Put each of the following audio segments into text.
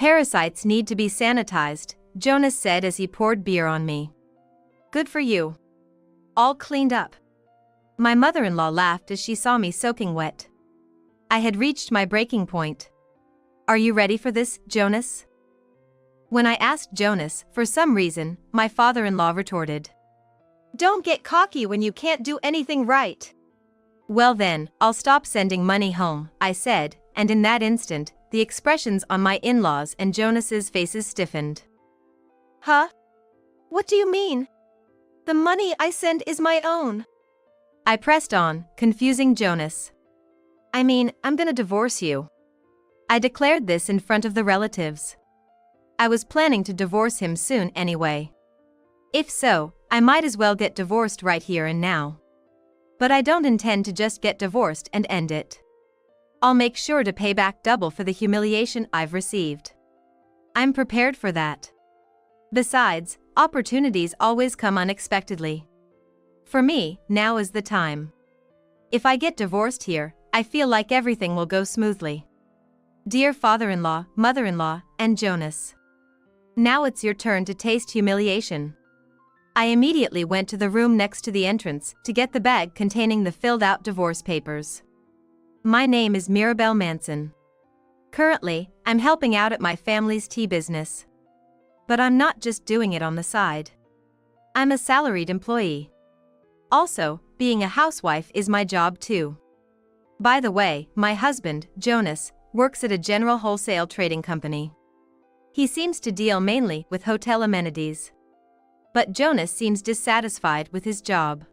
Parasites need to be sanitized, Jonas said as he poured beer on me. Good for you. All cleaned up. My mother-in-law laughed as she saw me soaking wet. I had reached my breaking point. Are you ready for this, Jonas? When I asked Jonas, for some reason, my father-in-law retorted. Don't get cocky when you can't do anything right. Well then, I'll stop sending money home, I said, and in that instant, the expressions on my in-laws and Jonas's faces stiffened. Huh? What do you mean? The money I send is my own. I pressed on, confusing Jonas. I mean, I'm gonna divorce you. I declared this in front of the relatives. I was planning to divorce him soon anyway. If so, I might as well get divorced right here and now. But I don't intend to just get divorced and end it. I'll make sure to pay back double for the humiliation I've received. I'm prepared for that. Besides, opportunities always come unexpectedly. For me, now is the time. If I get divorced here, I feel like everything will go smoothly. Dear father-in-law, mother-in-law, and Jonas. Now it's your turn to taste humiliation. I immediately went to the room next to the entrance to get the bag containing the filled-out divorce papers. My name is Mirabelle Manson. Currently, I'm helping out at my family's tea business. But I'm not just doing it on the side. I'm a salaried employee. Also, being a housewife is my job too. By the way, my husband, Jonas, works at a general wholesale trading company. He seems to deal mainly with hotel amenities. But Jonas seems dissatisfied with his job.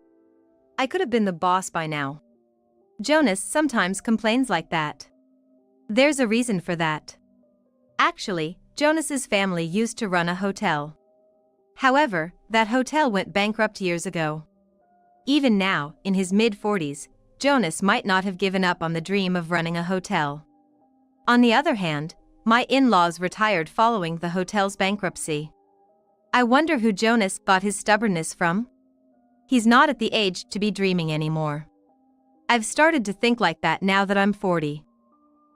I could have been the boss by now. Jonas sometimes complains like that. There's a reason for that. Actually, Jonas's family used to run a hotel. However, that hotel went bankrupt years ago. Even now, in his mid-40s, Jonas might not have given up on the dream of running a hotel. On the other hand, my in-laws retired following the hotel's bankruptcy. I wonder who Jonas got his stubbornness from? He's not at the age to be dreaming anymore. I've started to think like that now that I'm 40.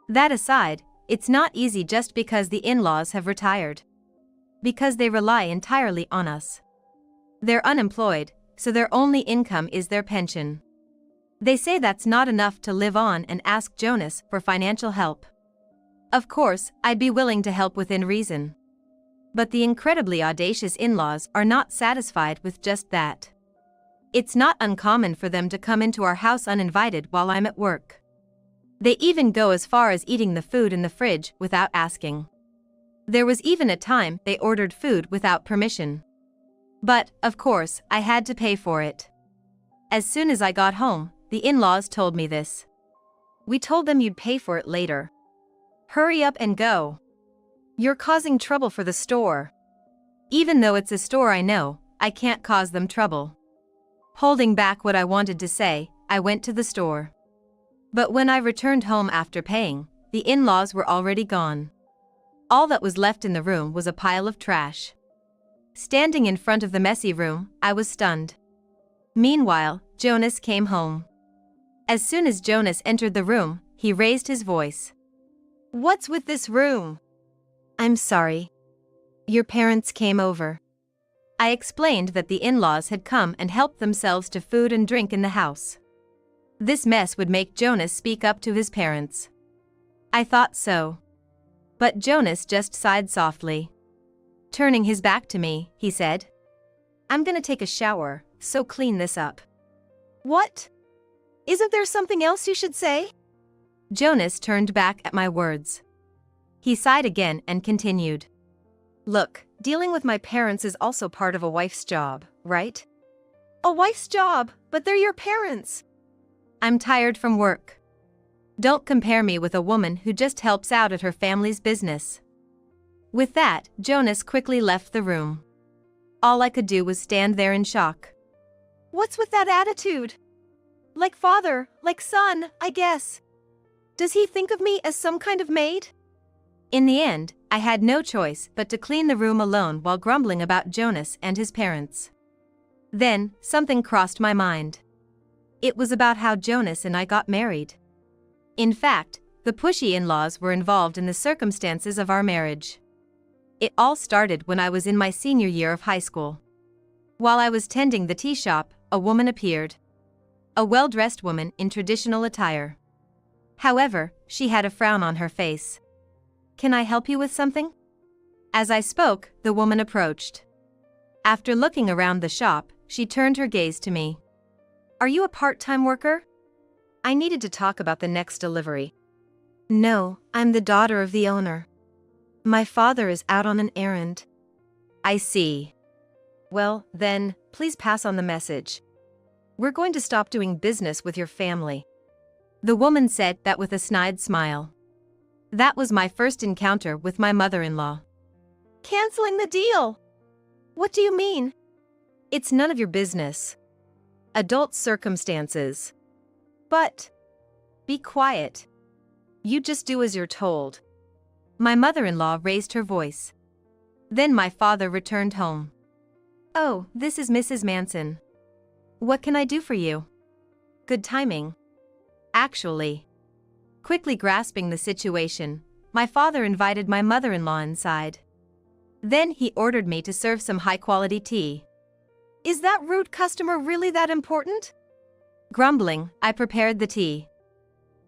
That aside, it's not easy just because the in-laws have retired. Because they rely entirely on us. They're unemployed, so their only income is their pension. They say that's not enough to live on and ask Jonas for financial help. Of course, I'd be willing to help within reason. But the incredibly audacious in-laws are not satisfied with just that. It's not uncommon for them to come into our house uninvited while I'm at work. They even go as far as eating the food in the fridge without asking. There was even a time they ordered food without permission. But, of course, I had to pay for it. As soon as I got home, the in-laws told me this. We told them you'd pay for it later. Hurry up and go. You're causing trouble for the store. Even though it's a store I know, I can't cause them trouble. Holding back what I wanted to say, I went to the store. But when I returned home after paying, the in-laws were already gone. All that was left in the room was a pile of trash. Standing in front of the messy room, I was stunned. Meanwhile, Jonas came home. As soon as Jonas entered the room, he raised his voice. What's with this room? I'm sorry. Your parents came over. I explained that the in-laws had come and helped themselves to food and drink in the house. This mess would make Jonas speak up to his parents. I thought so. But Jonas just sighed softly. Turning his back to me, he said, I'm gonna take a shower, so clean this up. What? Isn't there something else you should say? Jonas turned back at my words. He sighed again and continued. Look, dealing with my parents is also part of a wife's job, right? A wife's job, but they're your parents. I'm tired from work. Don't compare me with a woman who just helps out at her family's business. With that, Jonas quickly left the room. All I could do was stand there in shock. What's with that attitude? Like father, like son, I guess. Does he think of me as some kind of maid? In the end, I had no choice but to clean the room alone while grumbling about Jonas and his parents. Then, something crossed my mind. It was about how Jonas and I got married. In fact, the pushy in-laws were involved in the circumstances of our marriage. It all started when I was in my senior year of high school. While I was tending the tea shop, a woman appeared. A well-dressed woman in traditional attire. However, she had a frown on her face. "Can I help you with something?" As I spoke, the woman approached. After looking around the shop, she turned her gaze to me. "Are you a part-time worker?" I needed to talk about the next delivery. "No, I'm the daughter of the owner. My father is out on an errand." "I see. Well, then, please pass on the message. We're going to stop doing business with your family." The woman said that with a snide smile. That was my first encounter with my mother-in-law. "Canceling the deal? What do you mean?" "It's none of your business. Adult circumstances." "But..." "Be quiet. You just do as you're told." My mother-in-law raised her voice. Then my father returned home. "Oh, this is Mrs. Manson. What can I do for you?" Good timing. Actually. Quickly grasping the situation, my father invited my mother-in-law inside. Then he ordered me to serve some high-quality tea. "Is that rude customer really that important?" Grumbling, I prepared the tea.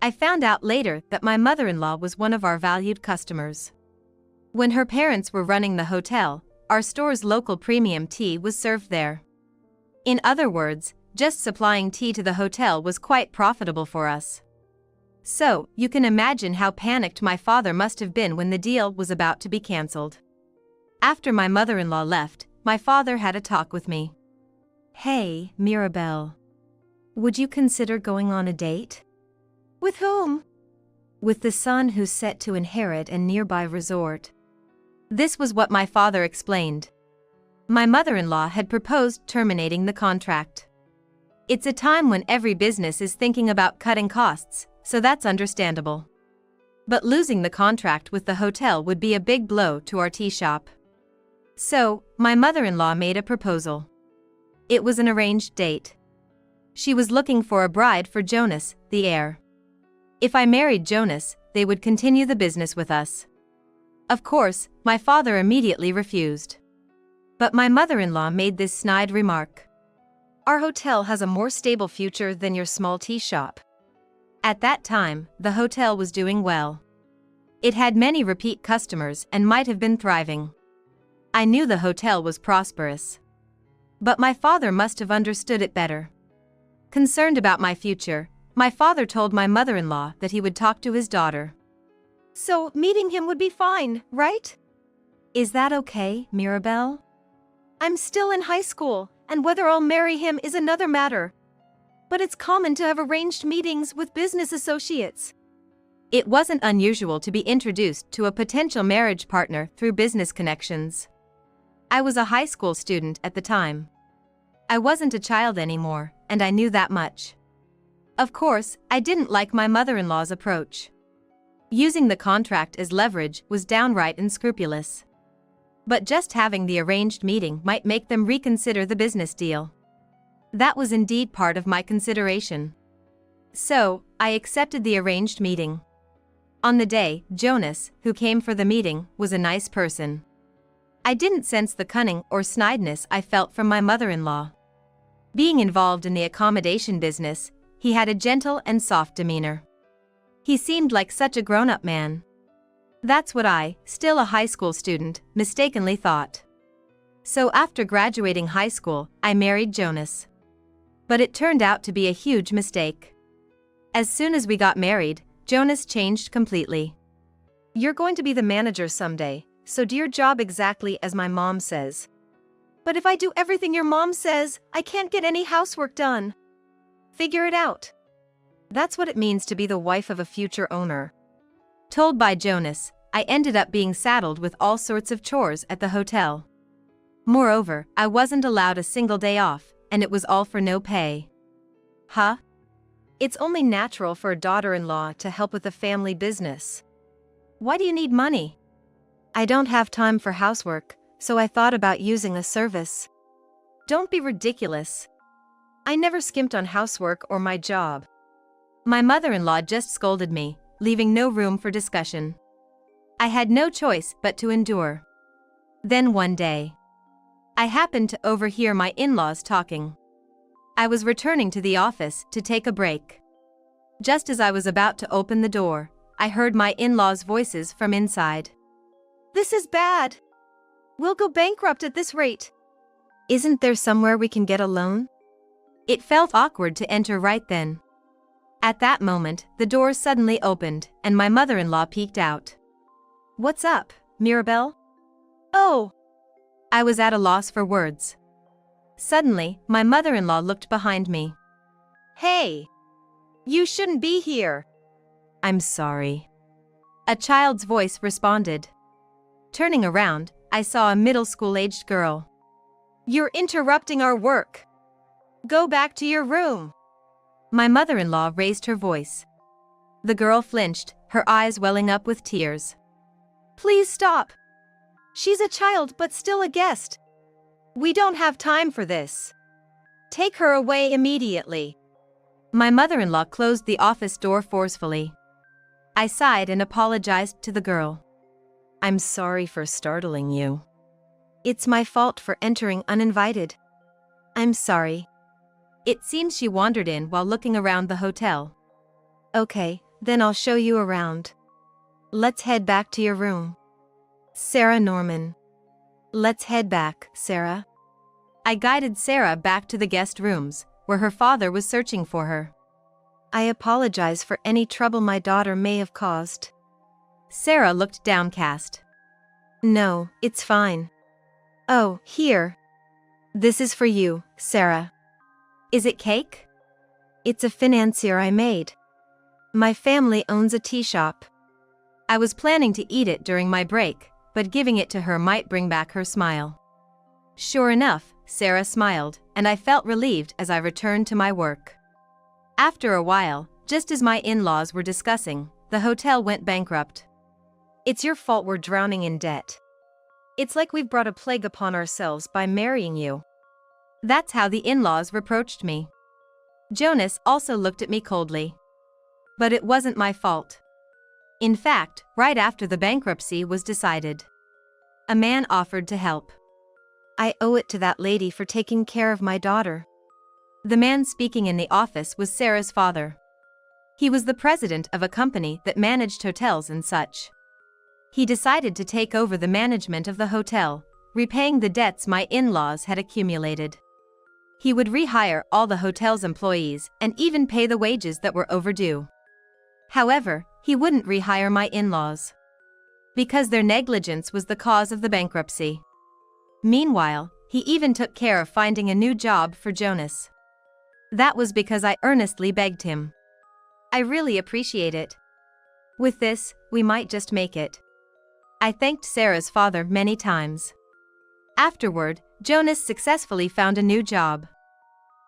I found out later that my mother-in-law was one of our valued customers. When her parents were running the hotel, our store's local premium tea was served there. In other words, just supplying tea to the hotel was quite profitable for us. So, you can imagine how panicked my father must have been when the deal was about to be cancelled. After my mother-in-law left, my father had a talk with me. "Hey, Mirabelle. Would you consider going on a date?" "With whom?" "With the son who's set to inherit a nearby resort." This was what my father explained. My mother-in-law had proposed terminating the contract. It's a time when every business is thinking about cutting costs, so that's understandable. But losing the contract with the hotel would be a big blow to our tea shop. So, my mother-in-law made a proposal. It was an arranged date. She was looking for a bride for Jonas, the heir. If I married Jonas, they would continue the business with us. Of course, my father immediately refused. But my mother-in-law made this snide remark. "Our hotel has a more stable future than your small tea shop." At that time, the hotel was doing well. It had many repeat customers and might have been thriving. I knew the hotel was prosperous. But my father must have understood it better. Concerned about my future, my father told my mother-in-law that he would talk to his daughter. "So, meeting him would be fine, right?" "Is that okay, Mirabelle?" "I'm still in high school, and whether I'll marry him is another matter. But it's common to have arranged meetings with business associates." It wasn't unusual to be introduced to a potential marriage partner through business connections. I was a high school student at the time. I wasn't a child anymore, and I knew that much. Of course, I didn't like my mother-in-law's approach. Using the contract as leverage was downright unscrupulous. But just having the arranged meeting might make them reconsider the business deal. That was indeed part of my consideration. So, I accepted the arranged meeting. On the day, Jonas, who came for the meeting, was a nice person. I didn't sense the cunning or snideness I felt from my mother-in-law. Being involved in the accommodation business, he had a gentle and soft demeanor. He seemed like such a grown-up man. That's what I, still a high school student, mistakenly thought. So after graduating high school, I married Jonas. But it turned out to be a huge mistake. As soon as we got married, Jonas changed completely. "You're going to be the manager someday, so do your job exactly as my mom says." "But if I do everything your mom says, I can't get any housework done." "Figure it out." That's what it means to be the wife of a future owner. Told by Jonas, I ended up being saddled with all sorts of chores at the hotel. Moreover, I wasn't allowed a single day off, and it was all for no pay. Huh? It's only natural for a daughter-in-law to help with the family business. Why do you need money? I don't have time for housework, so I thought about using a service. Don't be ridiculous. I never skimped on housework or my job. My mother-in-law just scolded me, leaving no room for discussion. I had no choice but to endure. Then one day, I happened to overhear my in-laws talking. I was returning to the office to take a break. Just as I was about to open the door, I heard my in-laws' voices from inside. This is bad. We'll go bankrupt at this rate. Isn't there somewhere we can get a loan? It felt awkward to enter right then. At that moment, the door suddenly opened, and my mother-in-law peeked out. What's up, Mirabelle? Oh! I was at a loss for words. Suddenly, my mother-in-law looked behind me. Hey! You shouldn't be here. I'm sorry. A child's voice responded. Turning around, I saw a middle school-aged girl. You're interrupting our work. Go back to your room. My mother-in-law raised her voice. The girl flinched, her eyes welling up with tears. Please stop. She's a child but still a guest. We don't have time for this. Take her away immediately. My mother-in-law closed the office door forcefully. I sighed and apologized to the girl. I'm sorry for startling you. It's my fault for entering uninvited. I'm sorry. It seems she wandered in while looking around the hotel. Okay, then I'll show you around. Let's head back to your room. Sarah Norman. Let's head back, Sarah. I guided Sarah back to the guest rooms, where her father was searching for her. I apologize for any trouble my daughter may have caused. Sarah looked downcast. No, it's fine. Oh, here. This is for you, Sarah. Is it cake? It's a financier I made. My family owns a tea shop. I was planning to eat it during my break, but giving it to her might bring back her smile. Sure enough, Sarah smiled, and I felt relieved as I returned to my work. After a while, just as my in-laws were discussing, the hotel went bankrupt. It's your fault we're drowning in debt. It's like we've brought a plague upon ourselves by marrying you. That's how the in-laws reproached me. Jonas also looked at me coldly. But it wasn't my fault. In fact, right after the bankruptcy was decided, a man offered to help. I owe it to that lady for taking care of my daughter. The man speaking in the office was Sarah's father. He was the president of a company that managed hotels and such. He decided to take over the management of the hotel, repaying the debts my in-laws had accumulated. He would rehire all the hotel's employees and even pay the wages that were overdue. However, he wouldn't rehire my in-laws, because their negligence was the cause of the bankruptcy. Meanwhile, he even took care of finding a new job for Jonas. That was because I earnestly begged him. I really appreciate it. With this, we might just make it. I thanked Sarah's father many times. Afterward, Jonas successfully found a new job.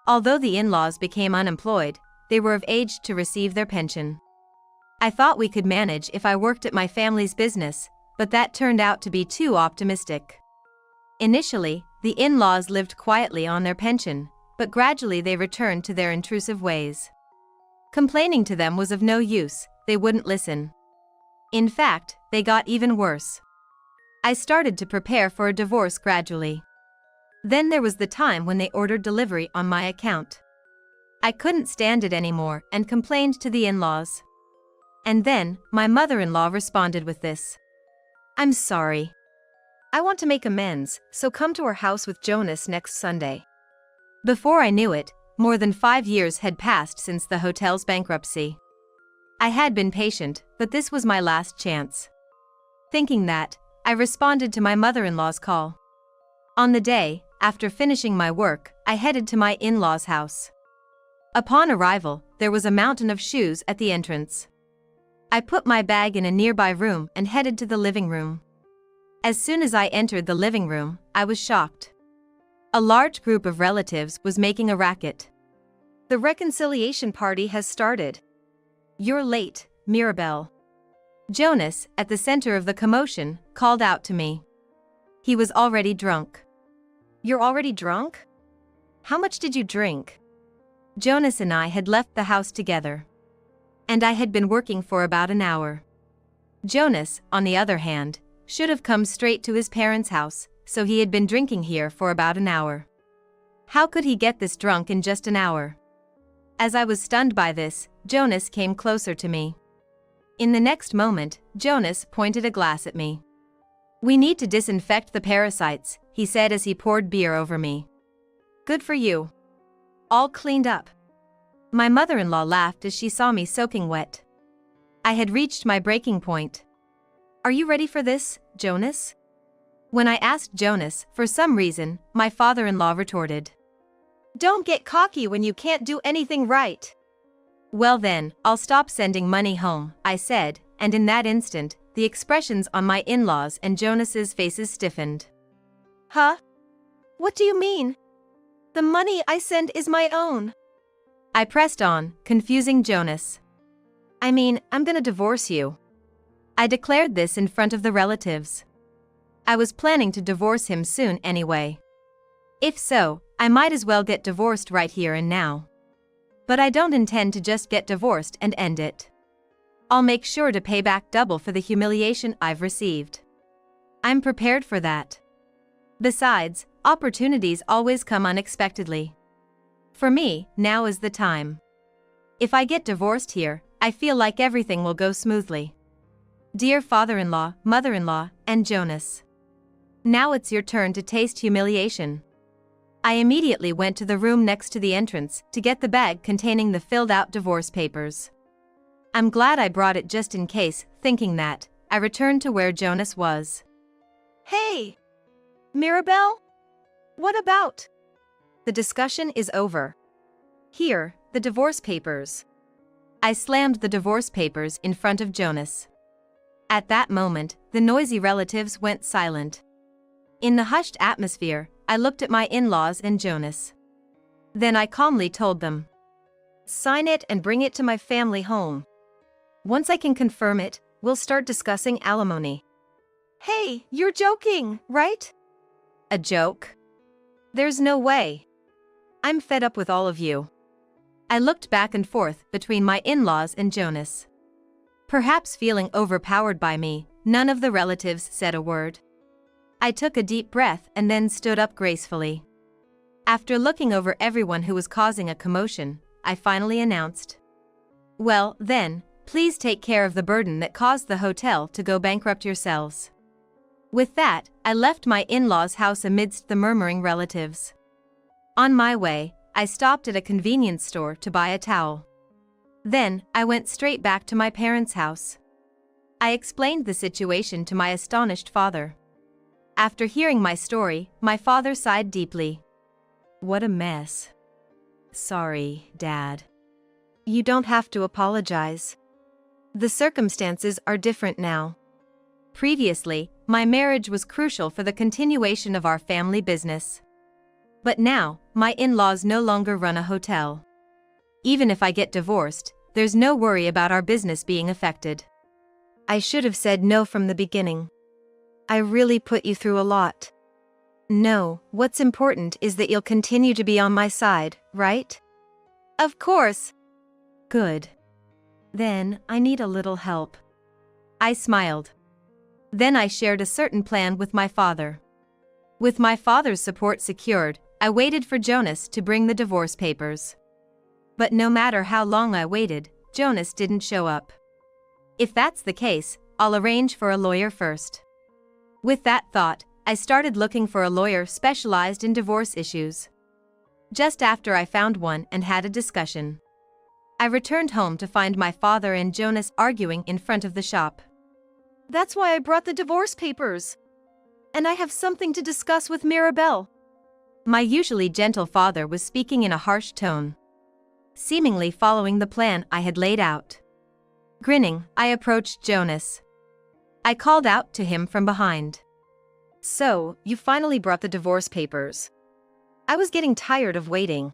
Although the in-laws became unemployed, they were of age to receive their pension. I thought we could manage if I worked at my family's business, but that turned out to be too optimistic. Initially, the in-laws lived quietly on their pension, but gradually they returned to their intrusive ways. Complaining to them was of no use, they wouldn't listen. In fact, they got even worse. I started to prepare for a divorce gradually. Then there was the time when they ordered delivery on my account. I couldn't stand it anymore and complained to the in-laws. And then, my mother-in-law responded with this. I'm sorry. I want to make amends, so come to our house with Jonas next Sunday. Before I knew it, more than 5 years had passed since the hotel's bankruptcy. I had been patient, but this was my last chance. Thinking that, I responded to my mother-in-law's call. On the day, after finishing my work, I headed to my in-laws' house. Upon arrival, there was a mountain of shoes at the entrance. I put my bag in a nearby room and headed to the living room. As soon as I entered the living room, I was shocked. A large group of relatives was making a racket. The reconciliation party has started. You're late, Mirabelle. Jonas, at the center of the commotion, called out to me. He was already drunk. You're already drunk? How much did you drink? Jonas and I had left the house together. And I had been working for about an hour. Jonas, on the other hand, should have come straight to his parents' house, so he had been drinking here for about an hour. How could he get this drunk in just an hour? As I was stunned by this, Jonas came closer to me. In the next moment, Jonas pointed a glass at me. "We need to disinfect the parasites," he said as he poured beer over me. "Good for you. All cleaned up." My mother-in-law laughed as she saw me soaking wet. I had reached my breaking point. "Are you ready for this, Jonas?" When I asked Jonas, for some reason, my father-in-law retorted, "Don't get cocky when you can't do anything right." "Well then, I'll stop sending money home," I said, and in that instant, the expressions on my in-laws and Jonas's faces stiffened. Huh? What do you mean? The money I send is my own. I pressed on, confusing Jonas. "I mean, I'm gonna divorce you." I declared this in front of the relatives. I was planning to divorce him soon anyway. If so, I might as well get divorced right here and now. But I don't intend to just get divorced and end it. I'll make sure to pay back double for the humiliation I've received. I'm prepared for that. Besides, opportunities always come unexpectedly. For me, now is the time. If I get divorced here, I feel like everything will go smoothly. Dear father-in-law, mother-in-law, and Jonas. Now it's your turn to taste humiliation. I immediately went to the room next to the entrance to get the bag containing the filled-out divorce papers. I'm glad I brought it just in case, thinking that. I returned to where Jonas was. "Hey! Mirabelle? What about?" "The discussion is over. Here, the divorce papers." I slammed the divorce papers in front of Jonas. At that moment, the noisy relatives went silent. In the hushed atmosphere, I looked at my in-laws and Jonas. Then I calmly told them, "Sign it and bring it to my family home. Once I can confirm it, we'll start discussing alimony." "Hey, you're joking, right?" "A joke? There's no way. I'm fed up with all of you." I looked back and forth between my in-laws and Jonas. Perhaps feeling overpowered by me, none of the relatives said a word. I took a deep breath and then stood up gracefully. After looking over everyone who was causing a commotion, I finally announced, "Well, then, please take care of the burden that caused the hotel to go bankrupt yourselves." With that, I left my in-laws' house amidst the murmuring relatives. On my way, I stopped at a convenience store to buy a towel. Then, I went straight back to my parents' house. I explained the situation to my astonished father. After hearing my story, my father sighed deeply. "What a mess. Sorry, Dad." "You don't have to apologize. The circumstances are different now. Previously, my marriage was crucial for the continuation of our family business. But now, my in-laws no longer run a hotel. Even if I get divorced, there's no worry about our business being affected." I should have said no from the beginning. I really put you through a lot. No, what's important is that you'll continue to be on my side, right? "Of course." "Good. Then, I need a little help." I smiled. Then I shared a certain plan with my father. With my father's support secured, I waited for Jonas to bring the divorce papers. But no matter how long I waited, Jonas didn't show up. If that's the case, I'll arrange for a lawyer first. With that thought, I started looking for a lawyer specialized in divorce issues. Just after I found one and had a discussion, I returned home to find my father and Jonas arguing in front of the shop. "That's why I brought the divorce papers. And I have something to discuss with Mirabelle." My usually gentle father was speaking in a harsh tone, seemingly following the plan I had laid out. Grinning, I approached Jonas. I called out to him from behind. "So, you finally brought the divorce papers. I was getting tired of waiting."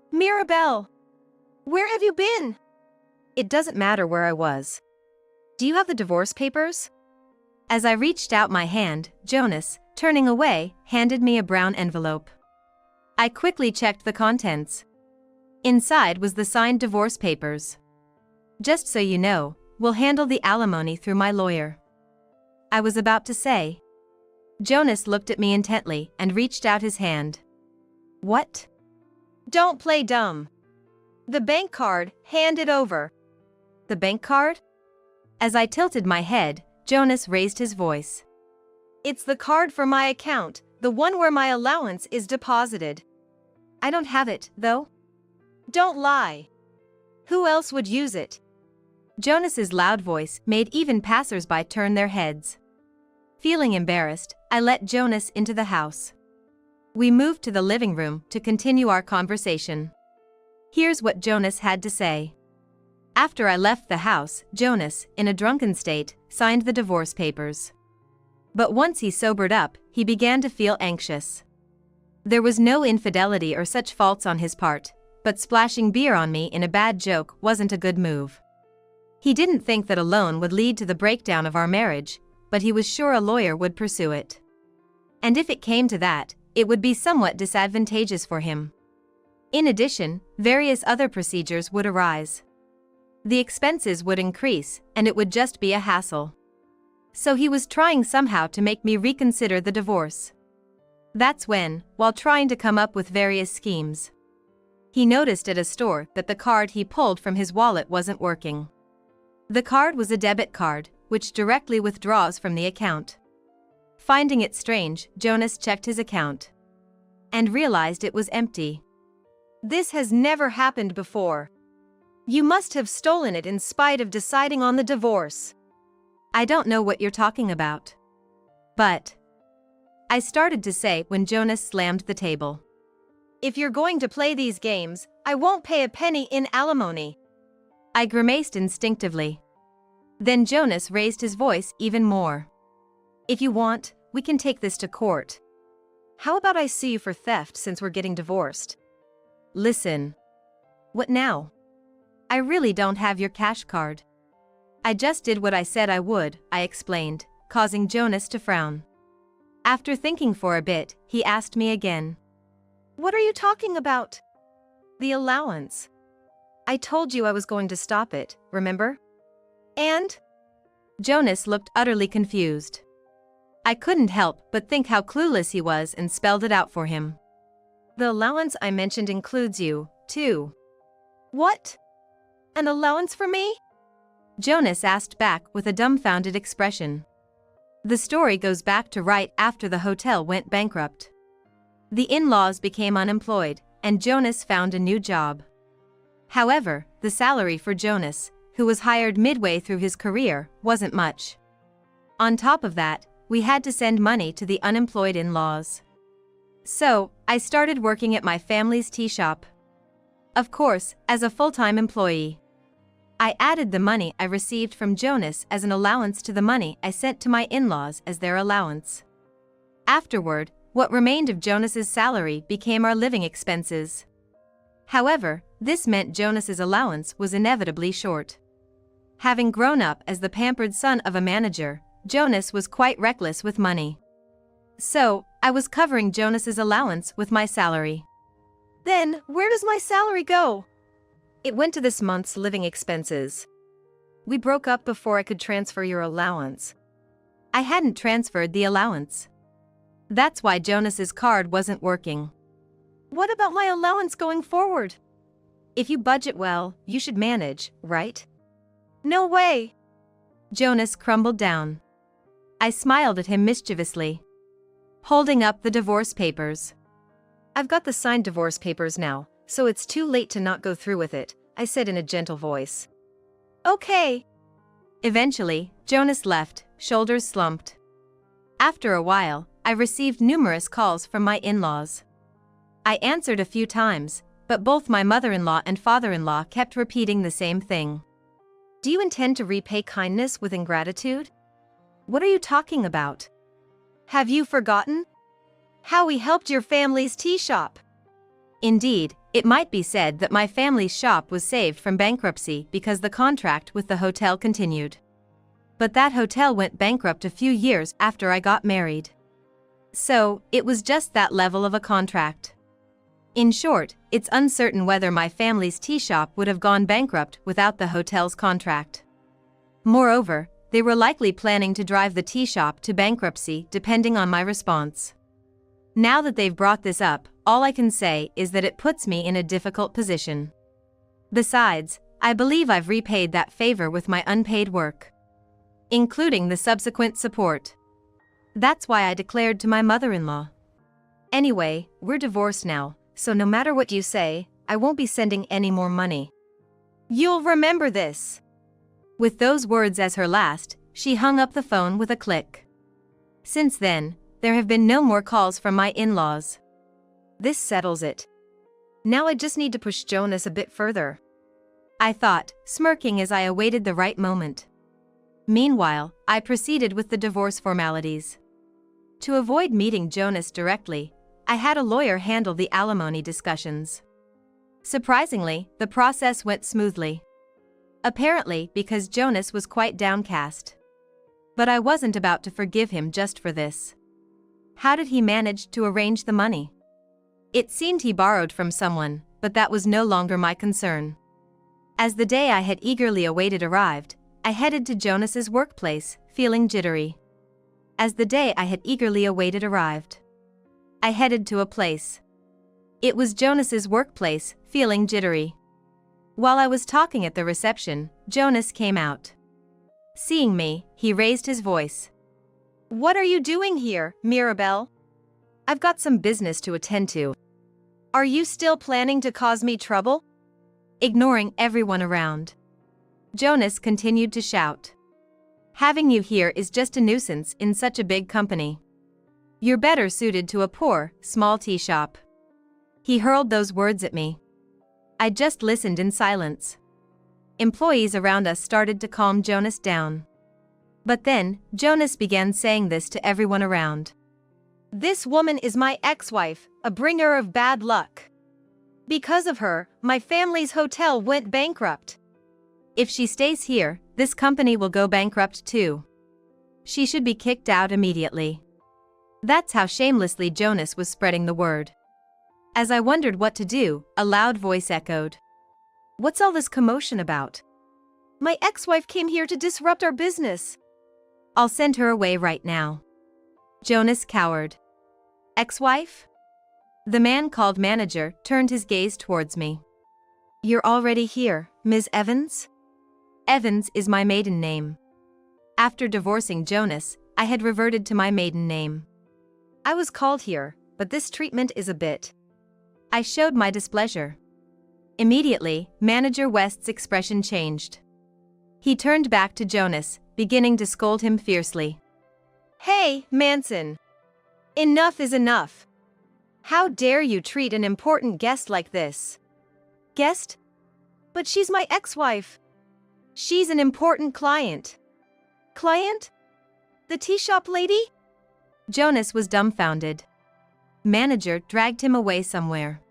"Mirabelle! Where have you been?" "It doesn't matter where I was. Do you have the divorce papers?" As I reached out my hand, Jonas, turning away, handed me a brown envelope. I quickly checked the contents. Inside was the signed divorce papers. "Just so you know, we'll handle the alimony through my lawyer." I was about to say. Jonas looked at me intently and reached out his hand. What? Don't play dumb. The bank card, hand it over. The bank card? As I tilted my head, Jonas raised his voice. It's the card for my account, the one where my allowance is deposited. I don't have it, though. Don't lie. Who else would use it? Jonas's loud voice made even passers-by turn their heads. Feeling embarrassed, I let Jonas into the house. We moved to the living room to continue our conversation. Here's what Jonas had to say. After I left the house, Jonas, in a drunken state, signed the divorce papers. But once he sobered up, he began to feel anxious. There was no infidelity or such faults on his part, but splashing beer on me in a bad joke wasn't a good move. He didn't think that a loan would lead to the breakdown of our marriage, but he was sure a lawyer would pursue it. And if it came to that, it would be somewhat disadvantageous for him. In addition, various other procedures would arise. The expenses would increase, and it would just be a hassle. So he was trying somehow to make me reconsider the divorce. That's when, while trying to come up with various schemes, he noticed at a store that the card he pulled from his wallet wasn't working. The card was a debit card, which directly withdraws from the account. Finding it strange, Jonas checked his account and realized it was empty. This has never happened before. You must have stolen it in spite of deciding on the divorce. I don't know what you're talking about. But I started to say when Jonas slammed the table. If you're going to play these games, I won't pay a penny in alimony. I grimaced instinctively. Then Jonas raised his voice even more. If you want, we can take this to court. How about I sue you for theft since we're getting divorced? Listen. What now? I really don't have your cash card. I just did what I said I would, I explained, causing Jonas to frown. After thinking for a bit, he asked me again. What are you talking about? The allowance. I told you I was going to stop it, remember? And? Jonas looked utterly confused. I couldn't help but think how clueless he was and spelled it out for him. The allowance I mentioned includes you, too. What? An allowance for me? Jonas asked back with a dumbfounded expression. The story goes back to right after the hotel went bankrupt. The in-laws became unemployed, and Jonas found a new job. However, the salary for Jonas, who was hired midway through his career, wasn't much. On top of that, we had to send money to the unemployed in-laws. So, I started working at my family's tea shop. Of course, as a full-time employee. I added the money I received from Jonas as an allowance to the money I sent to my in-laws as their allowance. Afterward, what remained of Jonas's salary became our living expenses. However, this meant Jonas's allowance was inevitably short. Having grown up as the pampered son of a manager, Jonas was quite reckless with money. So, I was covering Jonas's allowance with my salary. Then, where does my salary go? It went to this month's living expenses. We broke up before I could transfer your allowance. I hadn't transferred the allowance. That's why Jonas's card wasn't working. What about my allowance going forward? If you budget well, you should manage, right? No way! Jonas crumbled down. I smiled at him mischievously, holding up the divorce papers. I've got the signed divorce papers now, so it's too late to not go through with it, I said in a gentle voice. Okay. Eventually, Jonas left, shoulders slumped. After a while, I received numerous calls from my in-laws. I answered a few times, but both my mother-in-law and father-in-law kept repeating the same thing. Do you intend to repay kindness with ingratitude? What are you talking about? Have you forgotten how we helped your family's tea shop? Indeed, it might be said that my family's shop was saved from bankruptcy because the contract with the hotel continued. But that hotel went bankrupt a few years after I got married. So, it was just that level of a contract. In short, it's uncertain whether my family's tea shop would have gone bankrupt without the hotel's contract. Moreover, they were likely planning to drive the tea shop to bankruptcy depending on my response. Now that they've brought this up, all I can say is that it puts me in a difficult position. Besides, I believe I've repaid that favor with my unpaid work, including the subsequent support. That's why I declared to my mother-in-law. Anyway, we're divorced now, so no matter what you say, I won't be sending any more money. You'll remember this. With those words as her last, she hung up the phone with a click. Since then, there have been no more calls from my in-laws. This settles it. Now I just need to push Jonas a bit further, I thought, smirking as I awaited the right moment. Meanwhile, I proceeded with the divorce formalities. To avoid meeting Jonas directly, I had a lawyer handle the alimony discussions. Surprisingly, the process went smoothly. Apparently because Jonas was quite downcast. But I wasn't about to forgive him just for this. How did he manage to arrange the money? It seemed he borrowed from someone, but that was no longer my concern. As the day I had eagerly awaited arrived, I headed to Jonas's workplace, feeling jittery. As the day I had eagerly awaited arrived, I headed to a place. It was Jonas's workplace, feeling jittery. While I was talking at the reception, Jonas came out. Seeing me, he raised his voice. "What are you doing here, Mirabelle? I've got some business to attend to. Are you still planning to cause me trouble?" Ignoring everyone around, Jonas continued to shout. "Having you here is just a nuisance in such a big company. You're better suited to a poor, small tea shop." He hurled those words at me. I just listened in silence. Employees around us started to calm Jonas down. But then, Jonas began saying this to everyone around. "This woman is my ex-wife, a bringer of bad luck. Because of her, my family's hotel went bankrupt. If she stays here, this company will go bankrupt too. She should be kicked out immediately." That's how shamelessly Jonas was spreading the word. As I wondered what to do, a loud voice echoed. "What's all this commotion about?" "My ex-wife came here to disrupt our business." "I'll send her away right now." Jonas cowered. "Ex-wife?" The man called manager turned his gaze towards me. "You're already here, Ms. Evans?" Evans is my maiden name. After divorcing Jonas, I had reverted to my maiden name. "I was called here, but this treatment is a bit..." I showed my displeasure. Immediately, Manager West's expression changed. He turned back to Jonas, beginning to scold him fiercely. "Hey, Manson! Enough is enough. How dare you treat an important guest like this?" "Guest? But she's my ex-wife." "She's an important client." "Client? The tea shop lady?" Jonas was dumbfounded. Manager dragged him away somewhere.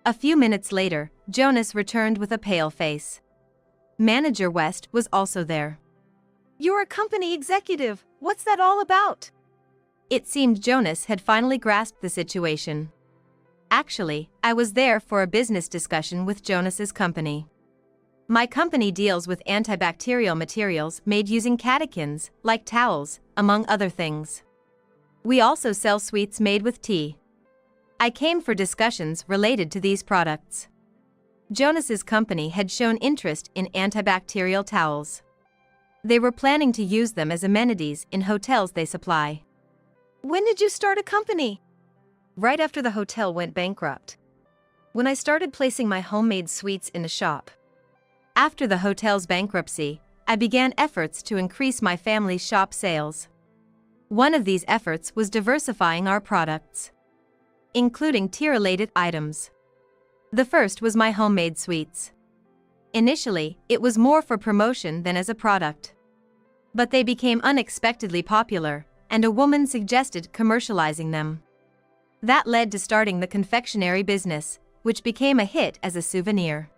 A few minutes later, Jonas returned with a pale face. Manager West was also there. "You're a company executive, what's that all about?" It seemed Jonas had finally grasped the situation. Actually, I was there for a business discussion with Jonas's company. My company deals with antibacterial materials made using catechins, like towels, among other things. We also sell sweets made with tea. I came for discussions related to these products. Jonas's company had shown interest in antibacterial towels. They were planning to use them as amenities in hotels they supply. "When did you start a company?" "Right after the hotel went bankrupt. When I started placing my homemade sweets in a shop. After the hotel's bankruptcy, I began efforts to increase my family's shop sales. One of these efforts was diversifying our products, including tea-related items. The first was my homemade sweets. Initially, it was more for promotion than as a product. But they became unexpectedly popular, and a woman suggested commercializing them. That led to starting the confectionery business, which became a hit as a souvenir.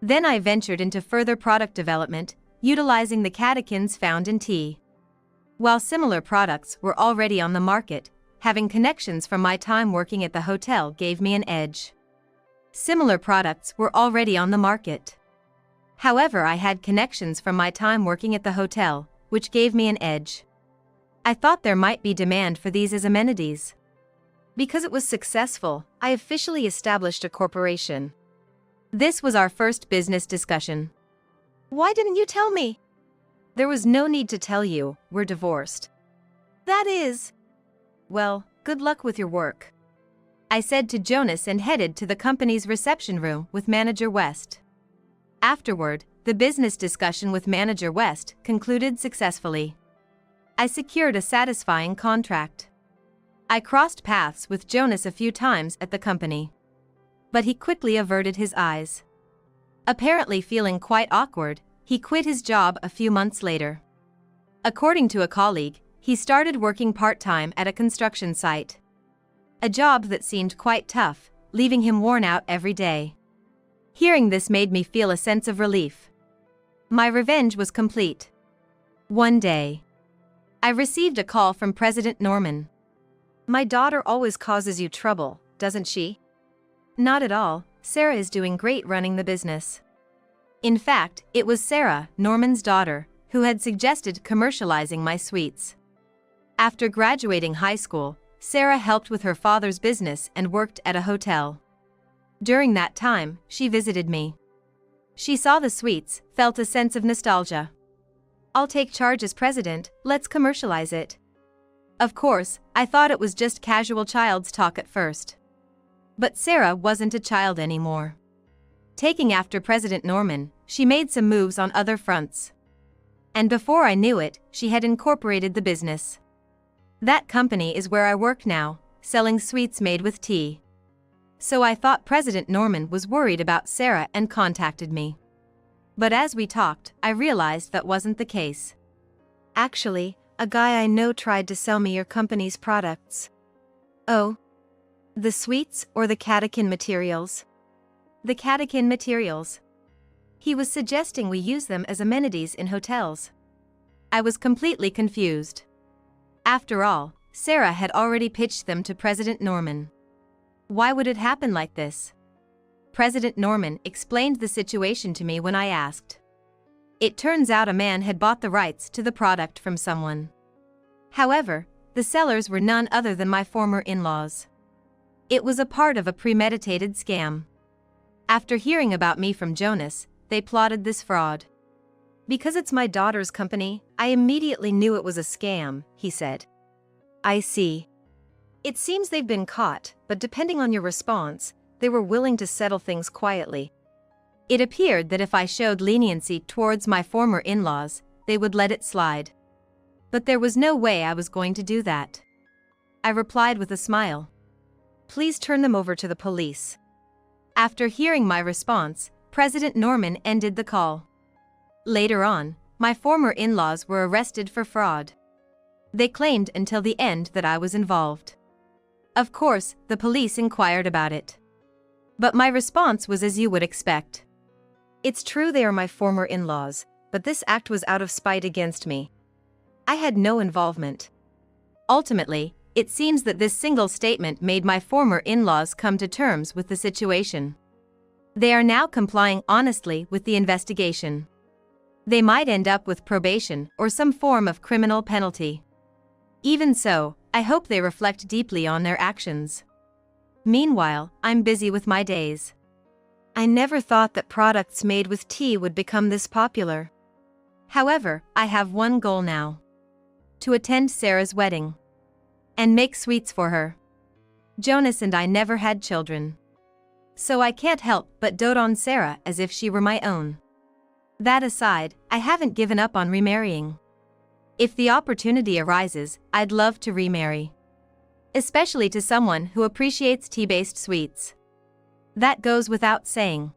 Then I ventured into further product development, utilizing the catechins found in tea. While similar products were already on the market, having connections from my time working at the hotel gave me an edge. Similar products were already on the market. However, I had connections from my time working at the hotel, which gave me an edge. I thought there might be demand for these as amenities. Because it was successful, I officially established a corporation. This was our first business discussion. Why didn't you tell me? There was no need to tell you, we're divorced. That is. Well, good luck with your work, I said to Jonas and headed to the company's reception room with Manager West. Afterward, the business discussion with Manager West concluded successfully. I secured a satisfying contract. I crossed paths with Jonas a few times at the company. But he quickly averted his eyes. Apparently feeling quite awkward, he quit his job a few months later. According to a colleague, he started working part-time at a construction site. A job that seemed quite tough, leaving him worn out every day. Hearing this made me feel a sense of relief. My revenge was complete. One day, I received a call from President Norman. My daughter always causes you trouble, doesn't she? Not at all, Sarah is doing great running the business. In fact, it was Sarah, Norman's daughter, who had suggested commercializing my sweets. After graduating high school, Sarah helped with her father's business and worked at a hotel. During that time, she visited me. She saw the sweets, felt a sense of nostalgia. I'll take charge as president, let's commercialize it. Of course, I thought it was just casual child's talk at first. But Sarah wasn't a child anymore. Taking after President Norman, she made some moves on other fronts. And before I knew it, she had incorporated the business. That company is where I work now, selling sweets made with tea. So I thought President Norman was worried about Sarah and contacted me. But as we talked, I realized that wasn't the case. Actually, a guy I know tried to sell me your company's products. Oh? The sweets or the catechin materials? The catechin materials. He was suggesting we use them as amenities in hotels. I was completely confused. After all, Sarah had already pitched them to President Norman. Why would it happen like this? President Norman explained the situation to me when I asked. It turns out a man had bought the rights to the product from someone. However, the sellers were none other than my former in-laws. It was a part of a premeditated scam. After hearing about me from Jonas, they plotted this fraud. Because it's my daughter's company, I immediately knew it was a scam, he said. I see. It seems they've been caught, but depending on your response, they were willing to settle things quietly. It appeared that if I showed leniency towards my former in-laws, they would let it slide. But there was no way I was going to do that. I replied with a smile. Please turn them over to the police. After hearing my response, President Norman ended the call. Later on, my former in-laws were arrested for fraud. They claimed until the end that I was involved. Of course, the police inquired about it. But my response was as you would expect. It's true they are my former in-laws, but this act was out of spite against me. I had no involvement. Ultimately, it seems that this single statement made my former in-laws come to terms with the situation. They are now complying honestly with the investigation. They might end up with probation or some form of criminal penalty. Even so, I hope they reflect deeply on their actions. Meanwhile, I'm busy with my days. I never thought that products made with tea would become this popular. However, I have one goal now. To attend Sarah's wedding. And make sweets for her. Jonas and I never had children. So I can't help but dote on Sarah as if she were my own. That aside, I haven't given up on remarrying. If the opportunity arises, I'd love to remarry. Especially to someone who appreciates tea-based sweets. That goes without saying.